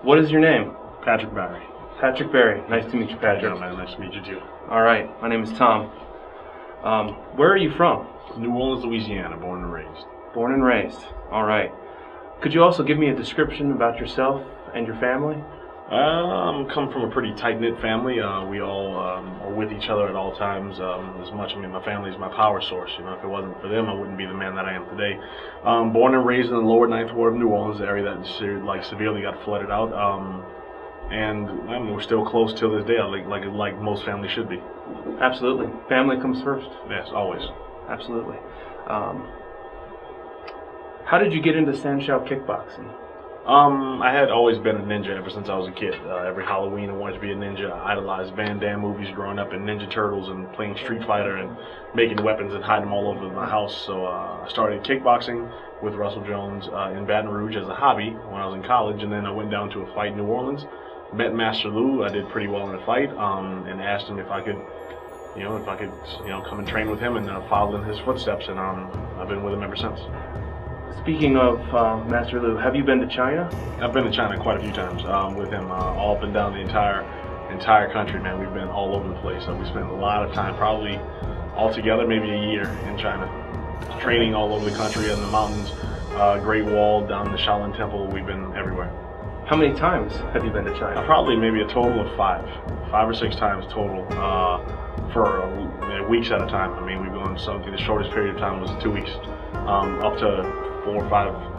What is your name? Patrick Barry. Patrick Barry. Nice to meet you, Patrick. Yeah, man. Nice to meet you too. All right. My name is Tom. Where are you from? New Orleans, Louisiana, born and raised. Born and raised. All right. Could you also give me a description about yourself and your family? Come from a pretty tight-knit family. We all are with each other at all times. My family is my power source. You know, if it wasn't for them, I wouldn't be the man that I am today. Born and raised in the lower Ninth Ward of New Orleans, the area that severely got flooded out. And we're still close till this day, like most families should be. Absolutely. Family comes first. Yes, always. Absolutely. How did you get into Sanshou kickboxing? I had always been a ninja ever since I was a kid. Every Halloween I wanted to be a ninja. I idolized Van Damme movies growing up and Ninja Turtles and playing Street Fighter and making weapons and hiding them all over my house. So I started kickboxing with Russell Jones in Baton Rouge as a hobby when I was in college, and then I went down to a fight in New Orleans. Met Master Lou. I did pretty well in the fight, and asked him if I could come and train with him and follow in his footsteps, and I've been with him ever since. Speaking of Master Lou, have you been to China? I've been to China quite a few times with him, all up and down the entire country, man. We've been all over the place. We spent a lot of time, probably altogether maybe a year in China, training all over the country, in the mountains, Great Wall, down the Shaolin Temple. We've been everywhere. How many times have you been to China? Probably maybe a total of five or six times total, for weeks at a time. I mean, we've gone something. The shortest period of time was 2 weeks, up to 4 or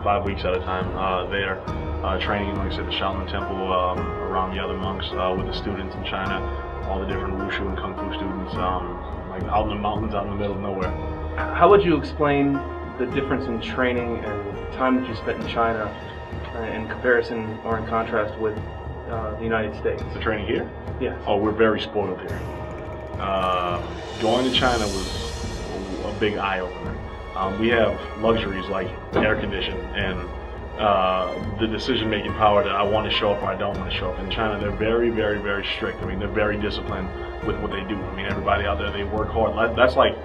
5 weeks at a time there, training, like I said, the Shaolin Temple, around the other monks, with the students in China, all the different wushu and kung fu students, like out in the mountains, out in the middle of nowhere. How would you explain the difference in training and time that you spent in China in comparison or in contrast with the United States? The training here? Yes. Oh, we're very spoiled here. Going to China was a big eye-opener. We have luxuries like air conditioning and the decision-making power that I want to show up or I don't want to show up. In China, they're very, very, very strict. I mean, they're very disciplined with what they do. I mean, everybody out there, they work hard. That's like,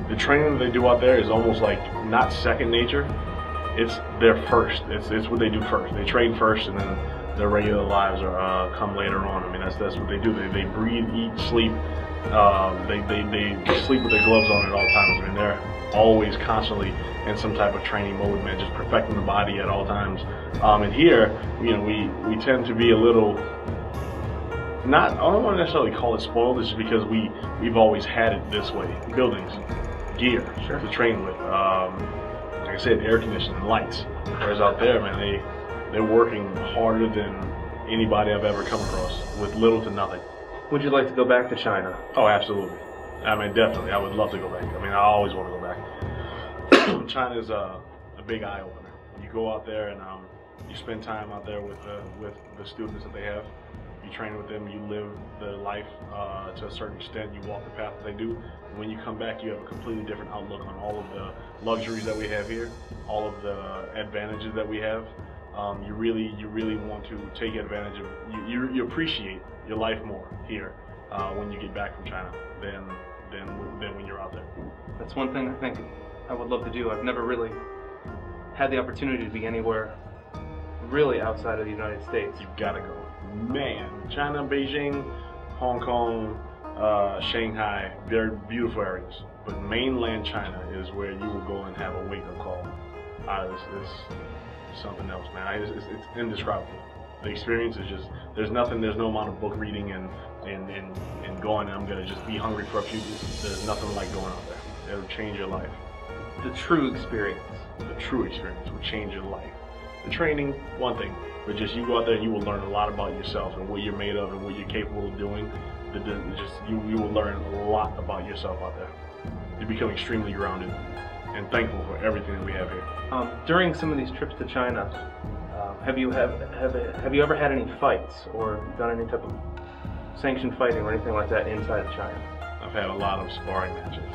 the training that they do out there is almost like not second nature. It's their first. It's what they do first. They train first, and then their regular lives are come later on. I mean, that's what they do. They breathe, eat, sleep. They sleep with their gloves on at all times. I mean, they're always constantly in some type of training mode, man, just perfecting the body at all times. And here, you know, we tend to be a little, I don't want to necessarily call it spoiled, it's just because we've always had it this way. Buildings, gear, sure, to train with, like I said, air conditioning, lights. Whereas out there, man, they're working harder than anybody I've ever come across with little to nothing. Would you like to go back to China? Oh, absolutely. I mean, definitely. I would love to go back. I mean, I always want to go back. China's a big eye-opener. You go out there and you spend time out there with the students that they have. You train with them. You live their life to a certain extent. You walk the path that they do. And when you come back, you have a completely different outlook on all of the luxuries that we have here, all of the advantages that we have. You really want to take advantage of. You appreciate your life more here when you get back from China than when you're out there. That's one thing I think I would love to do. I've never really had the opportunity to be anywhere really outside of the United States. You've got to go. Man, China, Beijing, Hong Kong, Shanghai, they're beautiful areas. But mainland China is where you will go and have a wake-up call. It's something else, man. It's indescribable. The experience is just, there's no amount of book reading and going, I'm going to just be hungry for a few days. There's nothing like going out there. It'll change your life. The true experience. The true experience will change your life. The training, one thing, but just you go out there and you will learn a lot about yourself and what you're made of and what you're capable of doing. You will learn a lot about yourself out there. You become extremely grounded and thankful for everything that we have here. During some of these trips to China, have you ever had any fights or done any type of sanctioned fighting or anything like that inside of China? I've had a lot of sparring matches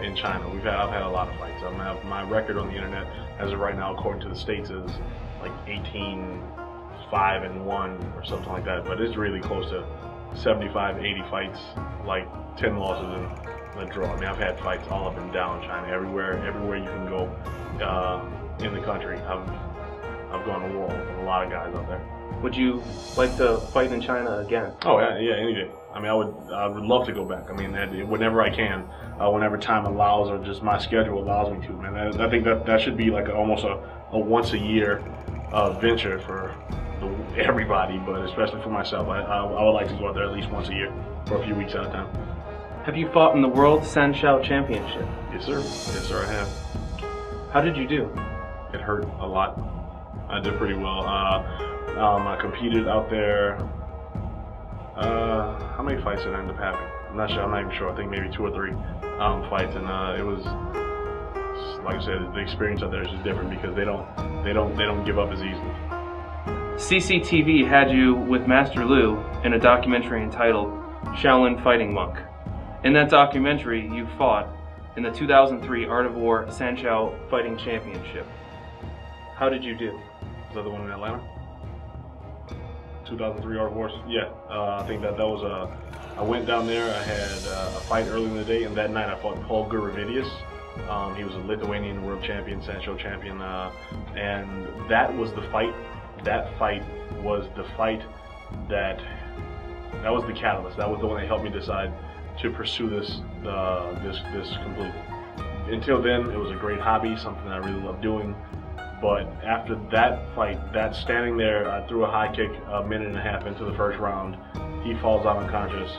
in China. I've had a lot of fights. My record on the internet as of right now, according to the States, is like 18-5-1 or something like that. But it's really close to 75, 80 fights, like 10 losses and a draw. I mean, I've had fights all up and down China, everywhere you can go in the country. I've gone to war with a lot of guys out there. Would you like to fight in China again? Oh yeah, any day. I mean, I would love to go back. I mean, whenever I can, whenever time allows, or just my schedule allows me to. Man, I think that should be like almost a once a year venture for everybody, but especially for myself. I would like to go out there at least once a year for a few weeks at a time. Have you fought in the World Sanshou Championship? Yes, sir. Yes, sir, I have. How did you do? It hurt a lot. I did pretty well. I competed out there. How many fights did I end up having? I'm not sure. I'm not even sure. I think maybe 2 or 3 fights, and it was, like I said, the experience out there is just different because they don't give up as easily. CCTV had you with Master Lu in a documentary entitled Shaolin Fighting Monk. In that documentary, you fought in the 2003 Art of War Sanshou Fighting Championship. How did you do? Was that the one in Atlanta? 2003 Art of War? Yeah, I think that was I went down there, I had a fight early in the day, and that night I fought Paul Guravidius. He was a Lithuanian world champion, Sanshou champion, and that was the fight. That fight was the fight that was the catalyst. That was the one that helped me decide to pursue this completely. Until then, it was a great hobby, something that I really loved doing. But after that fight, that standing there, I threw a high kick a minute and a half into the first round. He falls out unconscious.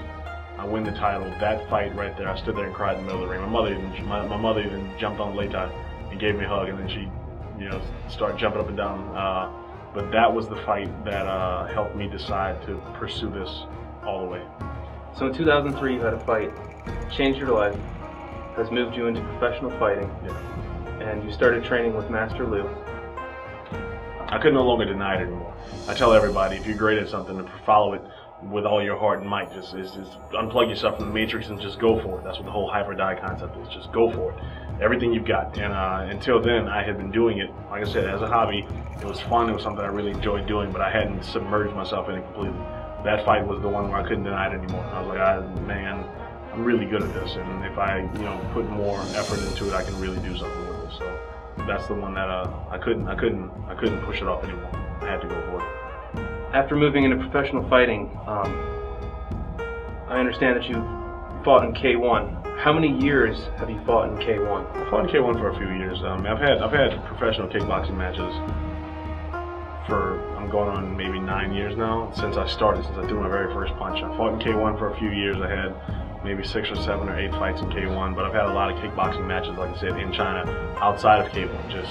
I win the title. That fight right there, I stood there and cried in the middle of the ring. My mother even jumped on Leita and gave me a hug, and then she, started jumping up and down. But that was the fight that helped me decide to pursue this all the way. So in 2003, you had a fight, changed your life, has moved you into professional fighting, and you started training with Master Lu. I could no longer deny it anymore. I tell everybody, if you're great at something, to follow it with all your heart and might. Just unplug yourself from the matrix and just go for it. That's what the whole hyper die concept is. Just go for it. Everything you've got. And until then, I had been doing it, like I said, as a hobby. It was fun. It was something I really enjoyed doing, but I hadn't submerged myself in it completely. That fight was the one where I couldn't deny it anymore. I was like, man, I'm really good at this, and if I, put more effort into it, I can really do something with it. So that's the one that I couldn't push it off anymore. I had to go for it. After moving into professional fighting, I understand that you fought in K1. How many years have you fought in K1? I fought in K1 for a few years. I've had professional kickboxing matches for, I'm going on maybe 9 years now, since I threw my very first punch. I fought in K1 for a few years. I had maybe 6 or 7 or 8 fights in K1, but I've had a lot of kickboxing matches, like I said, in China, outside of K1, just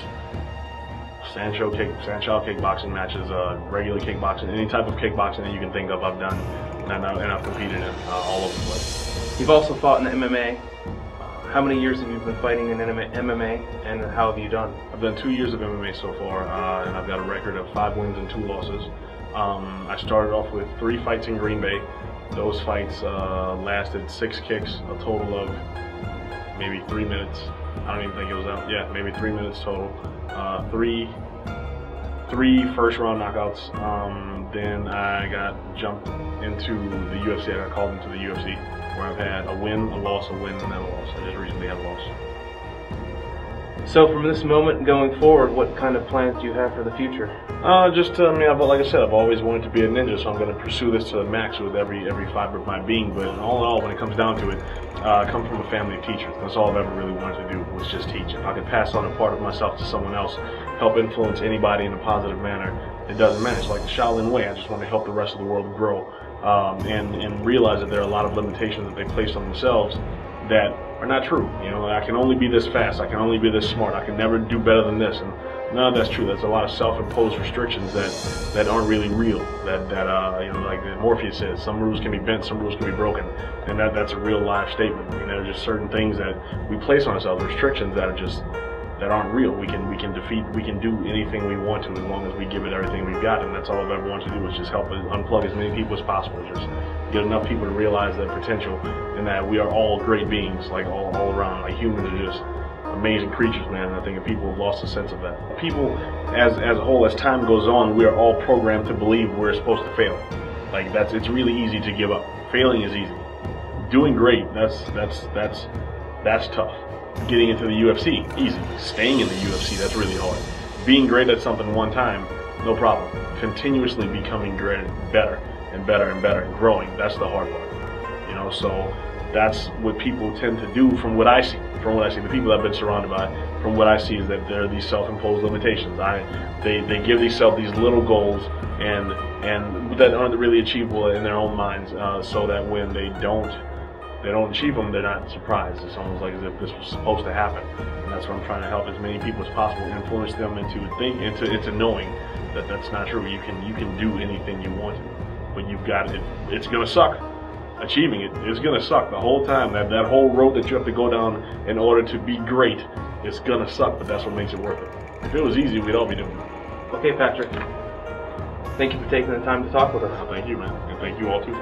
Sanshou kickboxing matches, regular kickboxing, any type of kickboxing that you can think of, I've done, and I've competed in all over the place. You've also fought in MMA. How many years have you been fighting in MMA, and how have you done? I've done 2 years of MMA so far, and I've got a record of 5 wins and 2 losses. I started off with 3 fights in Green Bay. Those fights lasted 6 kicks, a total of maybe 3 minutes. I don't even think it was that. Yeah, maybe 3 minutes total. Three first round knockouts. Then I got jumped into the UFC. I got called into the UFC, where I've had a win, a loss, a win, and then a loss. I just recently had a loss. So from this moment going forward, what kind of plans do you have for the future? Like I said, I've always wanted to be a ninja, so I'm going to pursue this to the max with every fiber of my being. But all in all, when it comes down to it, I come from a family of teachers. That's all I've ever really wanted to do, was just teach. If I could pass on a part of myself to someone else, help influence anybody in a positive manner, it doesn't matter. It's like the Shaolin Way. I just want to help the rest of the world grow and realize that there are a lot of limitations that they place on themselves that are not true. I can only be this fast, I can only be this smart, I can never do better than this, and none of that's true. There's a lot of self-imposed restrictions that aren't really real, like Morpheus says, some rules can be bent, some rules can be broken, and that's a real live statement. There are just certain things that we place on ourselves, restrictions that aren't real. We can do anything we want to, as long as we give it everything we've got, and that's all I've ever wanted to do, is just help unplug as many people as possible, just get enough people to realize their potential, and that we are all great beings, like all around. Like, humans are just amazing creatures, man, and I think if people have lost a sense of that. People, as a whole, as time goes on, we are all programmed to believe we're supposed to fail. Like, it's really easy to give up. Failing is easy. Doing great, that's tough. Getting into the UFC, easy. Staying in the UFC, that's really hard. Being great at something one time no problem. Continuously becoming better and better and better and growing, that's the hard part. You know, so that's what people tend to do from what I see. The people I've been surrounded by, from what I see, is that there are these self-imposed limitations. They give themselves these little goals and that aren't really achievable in their own minds, so that when they don't achieve them, they're not surprised. It's almost like as if this was supposed to happen. And that's what I'm trying to help as many people as possible, influence them into knowing that that's not true. You can do anything you want to, but you've got it. It's gonna suck. Achieving it is gonna suck the whole time. That whole road that you have to go down in order to be great, it's gonna suck, but that's what makes it worth it. If it was easy, we'd all be doing it. Okay, Patrick. Thank you for taking the time to talk with us. Thank you, man, and thank you all too.